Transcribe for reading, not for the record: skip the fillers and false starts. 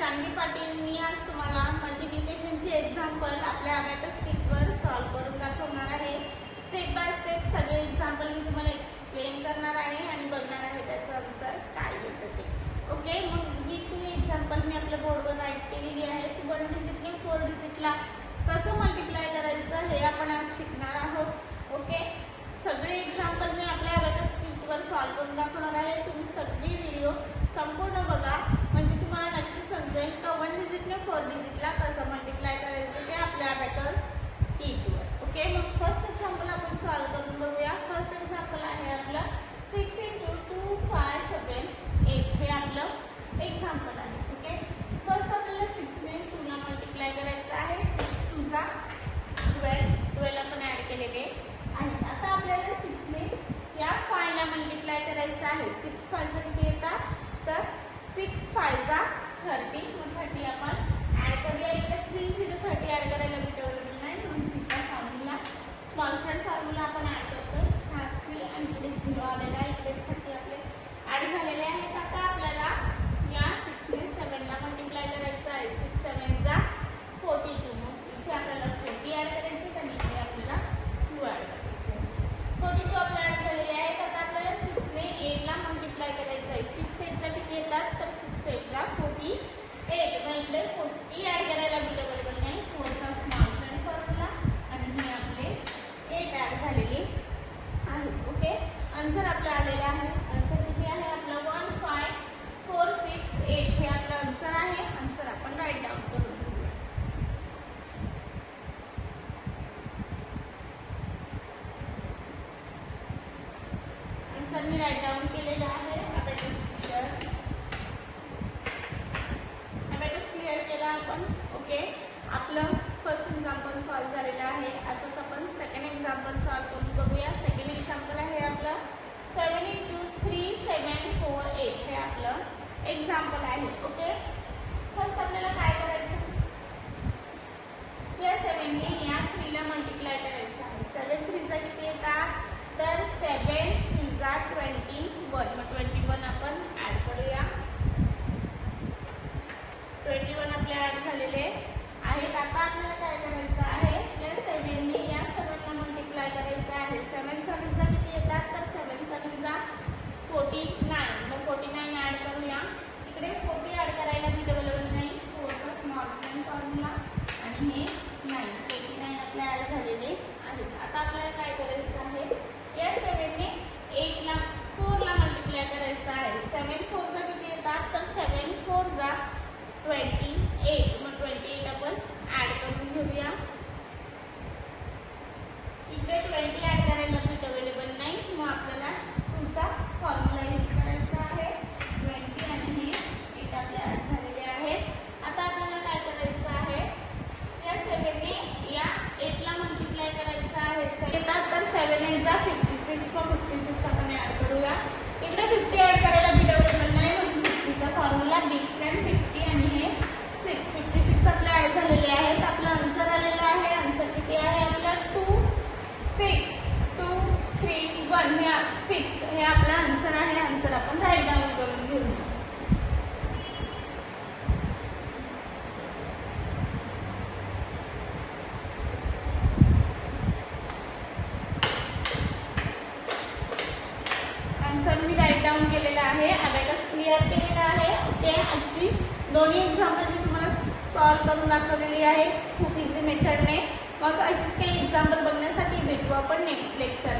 शानवी पाटील। मी आज तुम्हाला मल्टिप्लिकेशनची एक्झाम्पल आपल्या अबॅकस किटवर सॉल्व्ह करून दाखवणार आहे। स्टेप बाय स्टेप सगळे एक्झाम्पल मी तुम्हाला एक्सप्लेन करणार आहे आणि बघणार आहे त्याचं आन्सर काय येतं ते। ओके, मग ही टू एक्झाम्पल मी आपल्या बोर्डवर राईट केलेली आहेत। 1 डिजिटने 4 डिजिटला कसं मल्टिप्लाय करायचं हे आपण आज शिकणार आहोत। ओके, सगळे एक्झाम्पल मी आपल्या अबॅकस किटवर सॉल्व्ह करून दाखवणार आहे। तुम्ही सगळी व्हिडिओ संपूर्ण बघा, म्हणजे तुम्हाला नक्की समजेल की 1 डिजिटने 4 डिजिटला कसं मल्टिप्लाय करायचं ते आपल्या अबॅकस किटवर। ओके, मग फर्स्ट एक्झाम्पल आपण सॉल्व्ह करून बघूया। फर्स्ट एक्झाम्पल आहे आपलं 6 × 2 5 7 8 हे आपलं एक्झाम्पल आहे। ओके, फर्स्ट आपल्याला 6 ने 2 ला मल्टिप्लाय करायचं आहे। 2 चा 12 आपण ऍड केलेले आहे। आता आपल्याला 6 ने या 5 ला मल्टिप्लाय करायचं आहे। 6 5 किती येतात, तर 6 5 जा 30, मग 30 आपण ऍड करूया। इकडे 3 0 30 ऍड करायला भेटवलं नाही, म्हणून तिचा फॉर्म्युला स्मॉल फ्रंट फॉर्म्युला आपण ऍड करतो। हा 3 आणि इकडे 0 आलेला आहे, इकडे 30 आपले ऍड झालेले आहेत। आता आपल्याला या 6 ने 7 ला मल्टिप्लाय करायचं आहे। 6 7 जा 42, मग इथे आपल्याला 40 ऍड करायचे आणि इथे आपल्याला 2 ऍड करायचे। 42 आपले ऍड झालेले आहेत। आता आपल्याला 6 ने 8 ला मल्टिप्लाय करायचं आहे। 6 8 ला किती येतात, तर 6 8 ला 48, मग इकडे 40 ऍड करायला भेटवलं नाही, 4 चा स्मॉल फ्रंट फॉर्म्युला आणि हे आपले 8 ऍड झालेले आहे। ओके, आन्सर आपला आलेला आहे। आन्सर किती आहे आपला 1 5 4 6 8 हे आपला आन्सर आहे। आन्सर आपण राईट डाऊन करून घेऊया। आन्सर मी राईट डाऊन केलेला आहे। अबॅकस क्लिअर केला आपण। ओके, आपलं फर्स्ट एक्झाम्पल सॉल्व्ह झालेलं आहे। असंच आपण सेकंड एक्झाम्पल सॉल्व्ह करून बघूया। सेकंड एक्झाम्पल आहे आपलं 7 × 3 7 4 8 हे आपलं एक्झाम्पल आहे। ओके, फर्स्ट आपल्याला काय करायचं, या 7 ने या 3 ला मल्टिप्लाय करायचं आहे। 7 3 जा किती येतात, तर 7 3 जा 21, मग 21 आपण ऍड करूया। 21 आपले ऍड झालेले आहेत। आता आपल्याला काय करायचं आहे, या 7 ने या 7 ला मल्टिप्लाय करायचं आहे। 7 7 जा किती येतात, तर 7 7 जा 49, मग 49 ऍड करूया। इकडे 40 ऍड करायला भेटवलं नाही, 4 चा स्मॉल फ्रंट फॉर्म्युला आणि हे 9, 49 आपले ऍड झालेले आहेत। आता आपल्याला काय करायचं आहे, या 7 ने 8 ला 4 ला मल्टिप्लाय करायचं आहे। 7 4 जा किती येतात, तर 7 4 जा 28, मग 28 आपण ऍड करून घेऊया। इकडे 20 ऍड करायला भेट अवेलेबल नाही, मग आपल्याला 2 चा फॉर्म्युला यूज करायचा आहे। 20 आणि हे 8 आपले ऍड झालेले आहेत। आता आपल्याला काय करायचं आहे, या 7 ने या 8 ला मल्टिप्लाय करायचं आहे। 7 येतात, तर 7 8 जा 56, मग 56 आपण ऍड करूया। इकडे 50 ऍड करायला भेट अवेलेबल नाही, म्हणून 50 चा फॉर्म्युला डिफरंट 50 आणि हे 6 56 आपले ऍड झालेले आहेत। आपला आन्सर आलेला आहे। आन्सर किती आहे आपला 2 6 2 3 1 हे 6 हे आपला आन्सर आहे। आन्सर आपण राईट डाऊन करून घेऊ। आन्सर मी राईट डाऊन केलेला आहे, अबॅकस क्लिअर केलेला आहे। ओके, आजची दोन्ही एक्झाम्पल मी तुम्हाला सॉल्व्ह करून दाखवलेली आहे खूप इझी मेथडने। मग अशीच काही एक्झाम्पल बघण्यासाठी भेटू आपण नेक्स्ट लेक्चर।